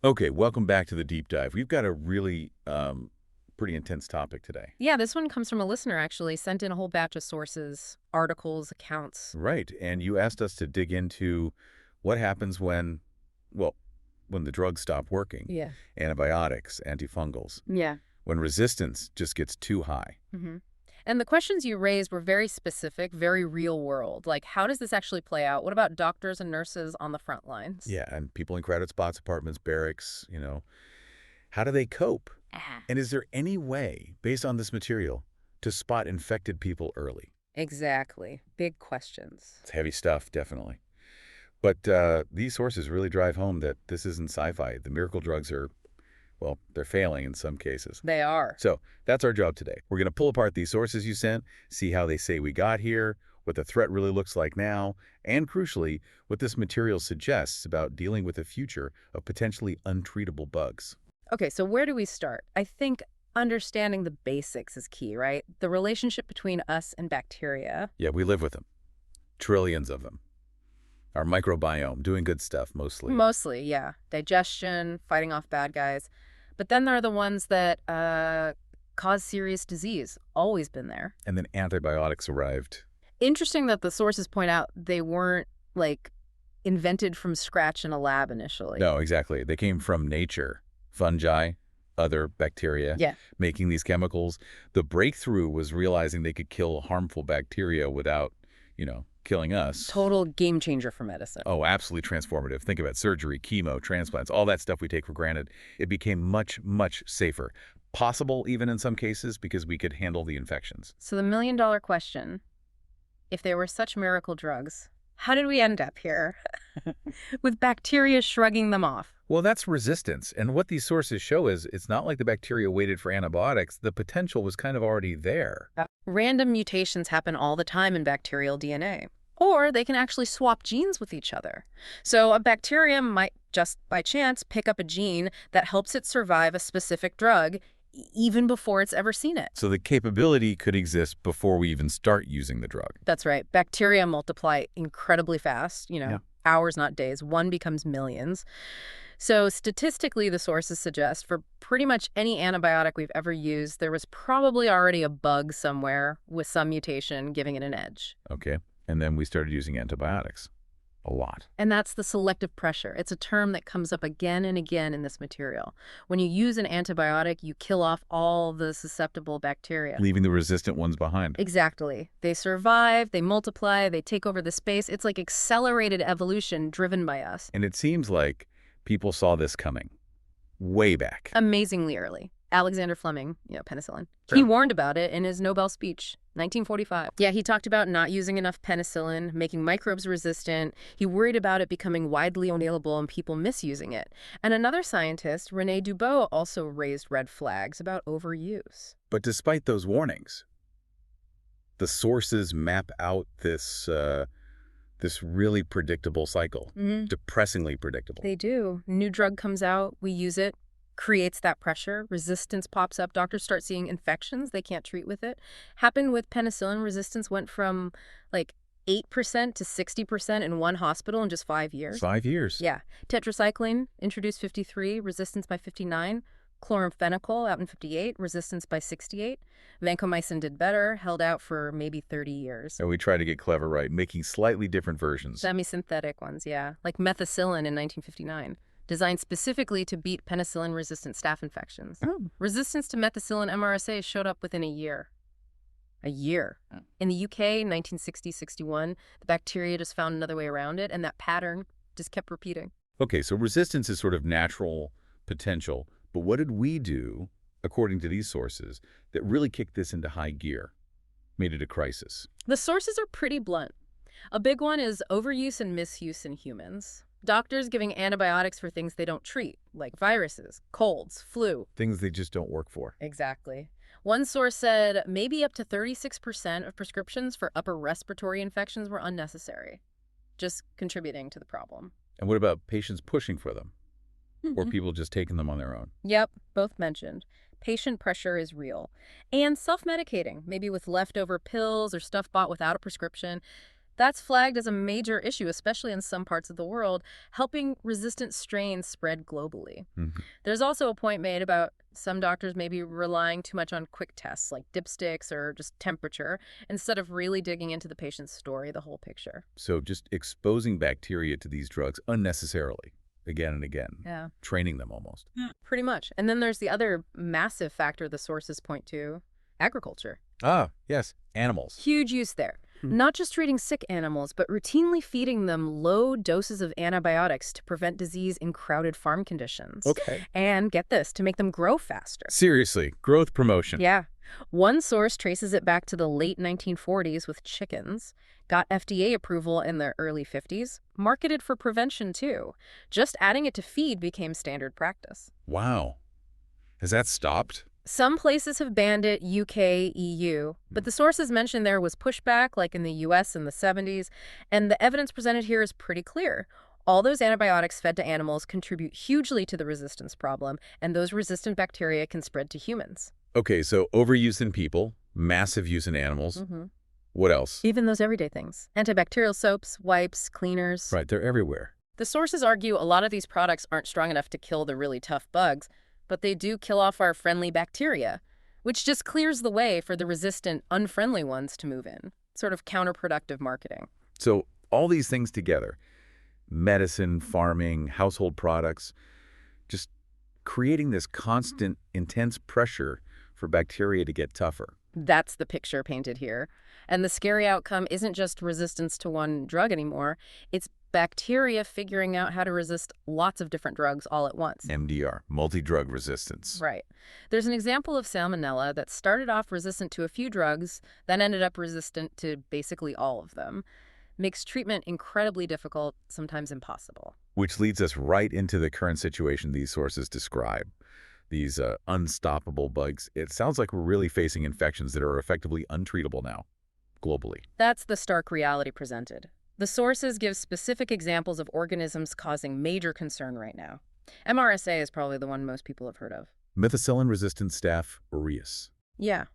Okay, welcome back to the deep dive. We've got a really pretty intense topic today. Yeah, this one comes from a listener, actually. Sent in a whole batch of sources, articles, accounts. Right, and you asked us to dig into what happens when, well, when the drugs stop working. Yeah. Antibiotics, antifungals, Yeah. when resistance just gets too high. hmm And the questions you raised were very specific, very real world. Like, how does this actually play out? What about doctors and nurses on the front lines? Yeah, and people in crowded spots, apartments, barracks, how do they cope? Ah. And is there any way, based on this material, to spot infected people early? Exactly. Big questions. It's heavy stuff, definitely. But these sources really drive home that this isn't sci-fi. The miracle drugs are, well, they're failing in some cases. They are. So that's our job today. We're going to pull apart these sources you sent, see how they say we got here, what the threat really looks like now, and crucially, what this material suggests about dealing with the future of potentially untreatable bugs. Okay, so where do we start? I think understanding the basics is key, right? The relationship between us and bacteria. Yeah, we live with them. Trillions of them. Our microbiome, doing good stuff mostly. Mostly, yeah. Digestion, fighting off bad guys. But then there are the ones that cause serious disease. Always been there. And then antibiotics arrived. Interesting that the sources point out they weren't, like, invented from scratch in a lab initially. No, exactly. They came from nature. Fungi, other bacteria, Yeah. making these chemicals. The breakthrough was realizing they could kill harmful bacteria without, killing us. Total game changer for medicine. Oh, absolutely transformative. Think about surgery, chemo, transplants, all that stuff we take for granted. It became much, much safer. Possible even in some cases because we could handle the infections. So the million-dollar question, if they were such miracle drugs, how did we end up here? With bacteria shrugging them off. Well, that's resistance. And what these sources show is it's not like the bacteria waited for antibiotics. The potential was kind of already there. Random mutations happen all the time in bacterial DNA. Or they can actually swap genes with each other. So a bacteria might just by chance pick up a gene that helps it survive a specific drug even before it's ever seen it. So the capability could exist before we even start using the drug. That's right. Bacteria multiply incredibly fast, Yeah. hours, not days. One becomes millions. So statistically, the sources suggest for pretty much any antibiotic we've ever used, there was probably already a bug somewhere with some mutation giving it an edge. Okay. And then we started using antibiotics a lot. And that's the selective pressure. It's a term that comes up again and again in this material. When you use an antibiotic, you kill off all the susceptible bacteria. Leaving the resistant ones behind. Exactly. They survive, they multiply, they take over the space. It's like accelerated evolution driven by us. And it seems like people saw this coming way back. Amazingly early. Alexander Fleming, penicillin. Sure. He warned about it in his Nobel speech, 1945. Yeah, he talked about not using enough penicillin, making microbes resistant. He worried about it becoming widely available and people misusing it. And another scientist, René Dubos, also raised red flags about overuse. But despite those warnings, the sources map out this really predictable cycle. Depressingly predictable. They do. New drug comes out, we use it, creates that pressure, resistance pops up, doctors start seeing infections they can't treat with it. Happened with penicillin, resistance went from like 8% to 60% in one hospital in just 5 years. 5 years. Yeah. Tetracycline, introduced 53, resistance by 59. Chloramphenicol out in 58, resistance by 68. Vancomycin did better, held out for maybe 30 years. And we try to get clever, right? Making slightly different versions. Semi-synthetic ones, yeah. Like methicillin in 1959. Designed specifically to beat penicillin-resistant staph infections. Oh. Resistance to methicillin MRSA showed up within a year. A year. In the UK, 1960-61, the bacteria just found another way around it, and that pattern just kept repeating. Okay, so resistance is sort of natural potential, but what did we do, according to these sources, that really kicked this into high gear, made it a crisis? The sources are pretty blunt. A big one is overuse and misuse in humans. Doctors giving antibiotics for things they don't treat, like viruses, colds, flu. Things they just don't work for. Exactly. One source said maybe up to 36% of prescriptions for upper respiratory infections were unnecessary, just contributing to the problem. And what about patients pushing for them? Or people just taking them on their own? Yep, both mentioned. Patient pressure is real. And self-medicating, maybe with leftover pills or stuff bought without a prescription. That's flagged as a major issue, especially in some parts of the world, helping resistant strains spread globally. Mhm. There's also a point made about some doctors maybe relying too much on quick tests like dipsticks or just temperature instead of really digging into the patient's story, the whole picture. So just exposing bacteria to these drugs unnecessarily, again and again, Yeah. training them almost. Pretty much. And then there's the other massive factor the sources point to, agriculture. Ah, yes, animals. Huge use there. Not just treating sick animals, but routinely feeding them low doses of antibiotics to prevent disease in crowded farm conditions. Okay. And get this, to make them grow faster. Seriously, growth promotion. Yeah. One source traces it back to the late 1940s with chickens, got FDA approval in the early 50s, marketed for prevention too. Just adding it to feed became standard practice. Wow. Has that stopped? Some places have banned it, UK, EU, but the sources mentioned there was pushback, like in the US in the 70s, and the evidence presented here is pretty clear. All those antibiotics fed to animals contribute hugely to the resistance problem, and those resistant bacteria can spread to humans. Okay, so overuse in people, massive use in animals. What else? Even those everyday things. Antibacterial soaps, wipes, cleaners. Right, they're everywhere. The sources argue a lot of these products aren't strong enough to kill the really tough bugs, but they do kill off our friendly bacteria, which just clears the way for the resistant, unfriendly ones to move in. Sort of counterproductive marketing. So all these things together, medicine, farming, household products, just creating this constant, intense pressure for bacteria to get tougher. That's the picture painted here. And the scary outcome isn't just resistance to one drug anymore. It's bacteria figuring out how to resist lots of different drugs all at once. MDR, multi-drug resistance. Right. There's an example of salmonella that started off resistant to a few drugs, then ended up resistant to basically all of them. Makes treatment incredibly difficult, sometimes impossible. Which leads us right into the current situation these sources describe. These unstoppable bugs. It sounds like we're really facing infections that are effectively untreatable now, globally. That's the stark reality presented. The sources give specific examples of organisms causing major concern right now. MRSA is probably the one most people have heard of. Methicillin-resistant Staph aureus. Yeah.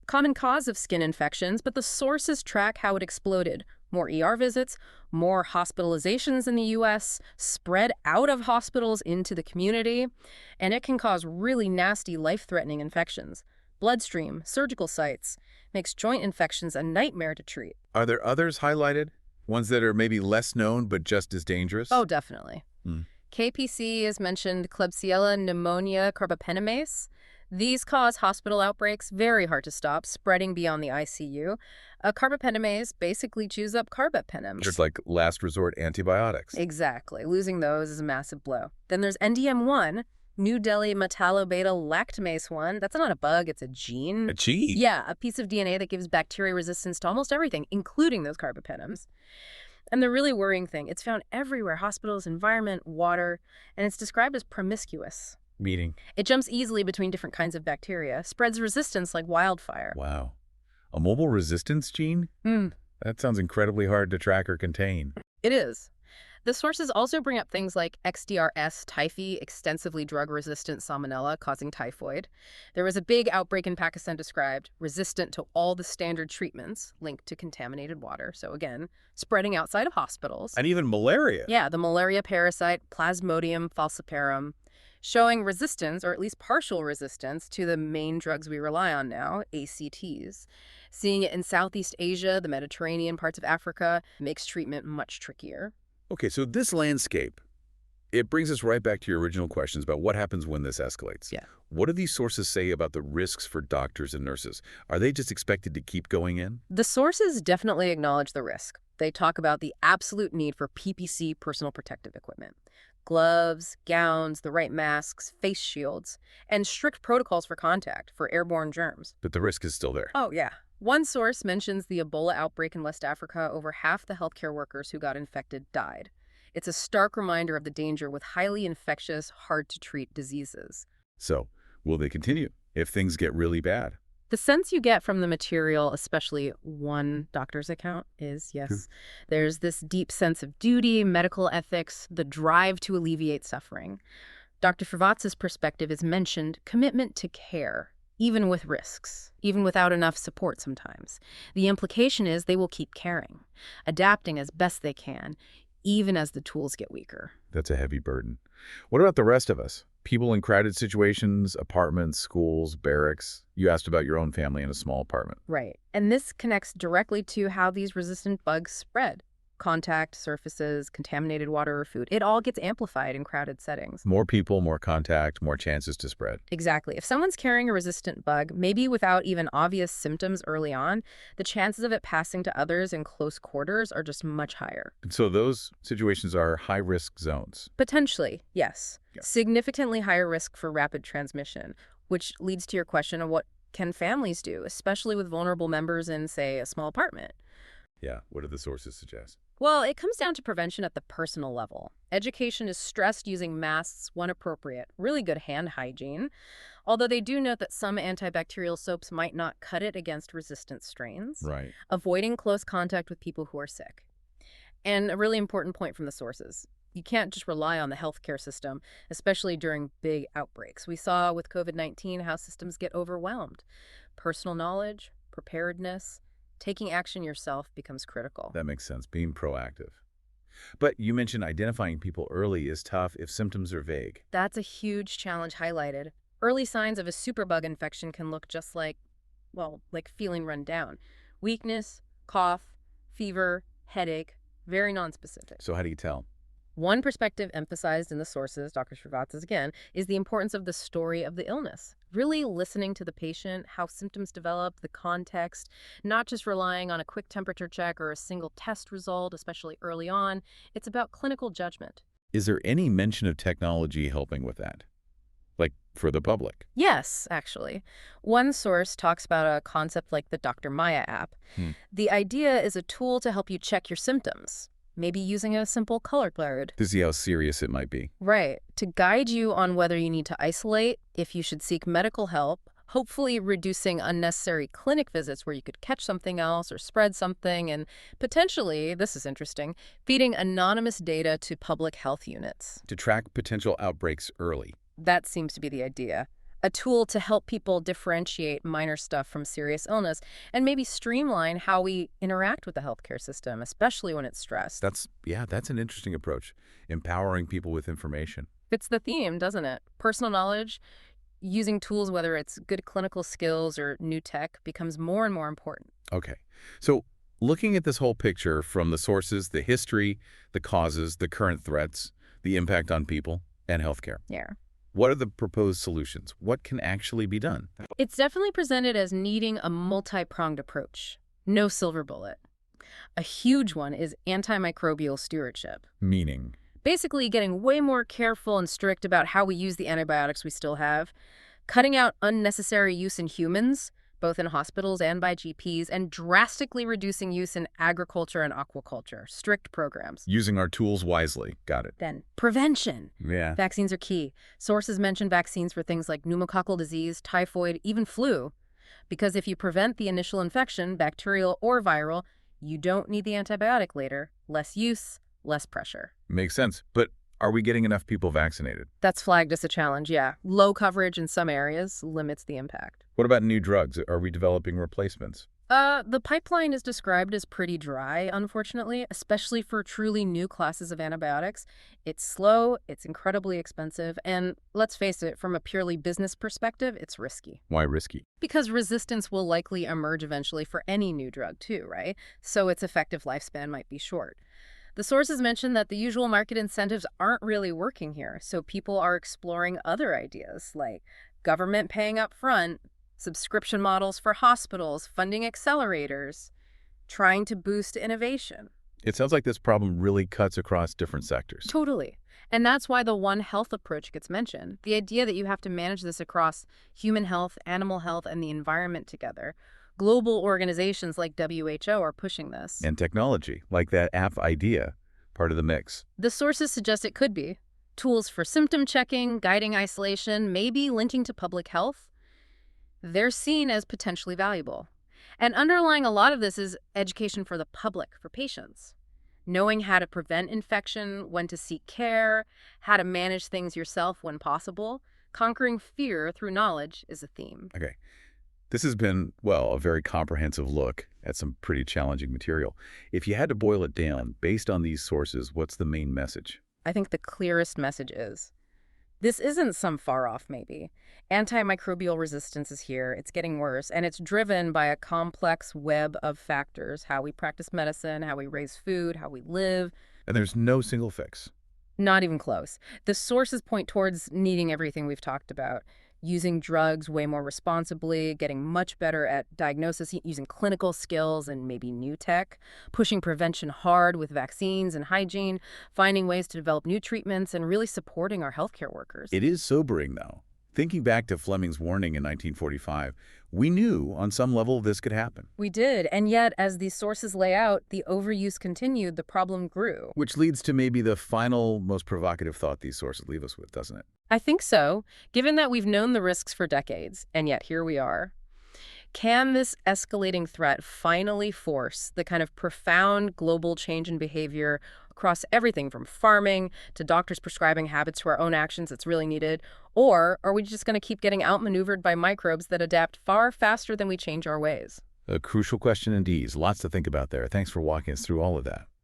Common cause of skin infections, but the sources track how it exploded. More ER visits, more hospitalizations in the U.S., spread out of hospitals into the community, and it can cause really nasty, life-threatening infections. Bloodstream, surgical sites, makes joint infections a nightmare to treat. Are there others highlighted? Ones that are maybe less known but just as dangerous? Oh, definitely. KPC is mentioned, Klebsiella pneumonia carbapenemase. These cause hospital outbreaks, very hard to stop, spreading beyond the ICU. Carbapenemase basically chews up carbapenems. It's like last resort antibiotics. Exactly. Losing those is a massive blow. Then there's NDM1, New Delhi metallobeta lactamase 1. That's not a bug, it's a gene. A gene? Yeah, a piece of DNA that gives bacteria resistance to almost everything, including those carbapenems. And the really worrying thing, it's found everywhere, hospitals, environment, water, and it's described as promiscuous. Meaning? It jumps easily between different kinds of bacteria, spreads resistance like wildfire. Wow. A mobile resistance gene? That sounds incredibly hard to track or contain. It is. The sources also bring up things like XDRS typhi, extensively drug-resistant salmonella causing typhoid. There was a big outbreak in Pakistan described, resistant to all the standard treatments, linked to contaminated water. So again, spreading outside of hospitals. And even malaria. Yeah, the malaria parasite, Plasmodium falciparum, showing resistance, or at least partial resistance, to the main drugs we rely on now, ACTs. Seeing it in Southeast Asia, the Mediterranean, parts of Africa, makes treatment much trickier. Okay, so this landscape, it brings us right back to your original questions about what happens when this escalates. Yeah. What do these sources say about the risks for doctors and nurses? Are they just expected to keep going in? The sources definitely acknowledge the risk. They talk about the absolute need for PPC, personal protective equipment. Gloves, gowns, the right masks, face shields, and strict protocols for contact for airborne germs. But the risk is still there. Oh, yeah. One source mentions the Ebola outbreak in West Africa. Over half the healthcare workers who got infected died. It's a stark reminder of the danger with highly infectious, hard-to-treat diseases. So, will they continue if things get really bad? The sense you get from the material, especially one doctor's account, is, yes, there's this deep sense of duty, medical ethics, the drive to alleviate suffering. Dr. Fravatz's perspective is mentioned, commitment to care. even with risks, even without enough support sometimes. The implication is they will keep caring, adapting as best they can, even as the tools get weaker. That's a heavy burden. What about the rest of us? People in crowded situations, apartments, schools, barracks. You asked about your own family in a small apartment. Right. And this connects directly to how these resistant bugs spread. Contact, surfaces, contaminated water or food. It all gets amplified in crowded settings. More people, more contact, more chances to spread. Exactly. If someone's carrying a resistant bug, maybe without even obvious symptoms early on, the chances of it passing to others in close quarters are just much higher. So those situations are high-risk zones. Potentially, yes. Yeah. Significantly higher risk for rapid transmission, which leads to your question of what can families do, especially with vulnerable members in, say, a small apartment. Yeah, what do the sources suggest? Well, it comes down to prevention at the personal level. Education is stressed using masks when appropriate, really good hand hygiene, although they do note that some antibacterial soaps might not cut it against resistant strains. Right. Avoiding close contact with people who are sick. And a really important point from the sources. You can't just rely on the healthcare system, especially during big outbreaks. We saw with COVID-19 how systems get overwhelmed. Personal knowledge, preparedness, taking action yourself becomes critical. That makes sense, being proactive. But you mentioned identifying people early is tough if symptoms are vague. That's a huge challenge highlighted. Early signs of a superbug infection can look just like, well, like feeling run down. Weakness, cough, fever, headache, very nonspecific. So how do you tell? One perspective emphasized in the sources, Dr. Srivatsas again, is the importance of the story of the illness. Really listening to the patient, how symptoms develop, the context, not just relying on a quick temperature check or a single test result, especially early on. It's about clinical judgment. Is there any mention of technology helping with that? Like for the public? Yes, actually. One source talks about a concept like the Dr. Maya app. The idea is a tool to help you check your symptoms. Maybe using a simple color guard. To see how serious it might be. Right. To guide you on whether you need to isolate, if you should seek medical help, hopefully reducing unnecessary clinic visits where you could catch something else or spread something, and potentially, this is interesting, feeding anonymous data to public health units. To track potential outbreaks early. That seems to be the idea. A tool to help people differentiate minor stuff from serious illness and maybe streamline how we interact with the healthcare system, especially when it's stressed. That's an interesting approach. Empowering people with information. Fits the theme, doesn't it? Personal knowledge, using tools, whether it's good clinical skills or new tech, becomes more and more important. Okay. So looking at this whole picture from the sources, the history, the causes, the current threats, the impact on people, and healthcare. Yeah. What are the proposed solutions? What can actually be done? It's definitely presented as needing a multi-pronged approach. No silver bullet. A huge one is antimicrobial stewardship. Meaning? Basically getting way more careful and strict about how we use the antibiotics we still have, cutting out unnecessary use in humans, both in hospitals and by GPs, and drastically reducing use in agriculture and aquaculture. Strict programs. Using our tools wisely. Got it. Then prevention. Yeah. Vaccines are key. Sources mention vaccines for things like pneumococcal disease, typhoid, even flu. Because if you prevent the initial infection, bacterial or viral, you don't need the antibiotic later. Less use, less pressure. Makes sense. But are we getting enough people vaccinated? That's flagged as a challenge, yeah. Low coverage in some areas limits the impact. What about new drugs? Are we developing replacements? The pipeline is described as pretty dry, unfortunately, especially for truly new classes of antibiotics. It's slow, it's incredibly expensive, and let's face it, from a purely business perspective, it's risky. Why risky? Because resistance will likely emerge eventually for any new drug too, right? So its effective lifespan might be short. The sources mention that the usual market incentives aren't really working here, so people are exploring other ideas like government paying up front, subscription models for hospitals, funding accelerators, trying to boost innovation. It sounds like this problem really cuts across different sectors. Totally. And that's why the One Health approach gets mentioned. The idea that you have to manage this across human health, animal health, and the environment together. Global organizations like WHO are pushing this. And technology, like that app idea, part of the mix. The sources suggest it could be. Tools for symptom checking, guiding isolation, maybe linking to public health. They're seen as potentially valuable. And underlying a lot of this is education for the public, for patients. Knowing how to prevent infection, when to seek care, how to manage things yourself when possible, conquering fear through knowledge is a theme. Okay. This has been, well, a very comprehensive look at some pretty challenging material. If you had to boil it down, based on these sources, what's the main message? I think the clearest message is this isn't some far off maybe. Antimicrobial resistance is here, it's getting worse, and it's driven by a complex web of factors: how we practice medicine, how we raise food, how we live. And there's no single fix. Not even close. The sources point towards needing everything we've talked about. Using drugs way more responsibly, getting much better at diagnosis, using clinical skills and maybe new tech, pushing prevention hard with vaccines and hygiene, finding ways to develop new treatments, and really supporting our healthcare workers. It is sobering, though. Thinking back to Fleming's warning in 1945, we knew on some level this could happen. We did, and yet, as these sources lay out, the overuse continued, the problem grew. Which leads to maybe the final, most provocative thought these sources leave us with, doesn't it? I think so, given that we've known the risks for decades, and yet here we are. Can this escalating threat finally force the kind of profound global change in behavior across everything from farming to doctors prescribing habits to our own actions that's really needed? Or are we just going to keep getting outmaneuvered by microbes that adapt far faster than we change our ways? A crucial question indeed. Lots to think about there. Thanks for walking us through all of that.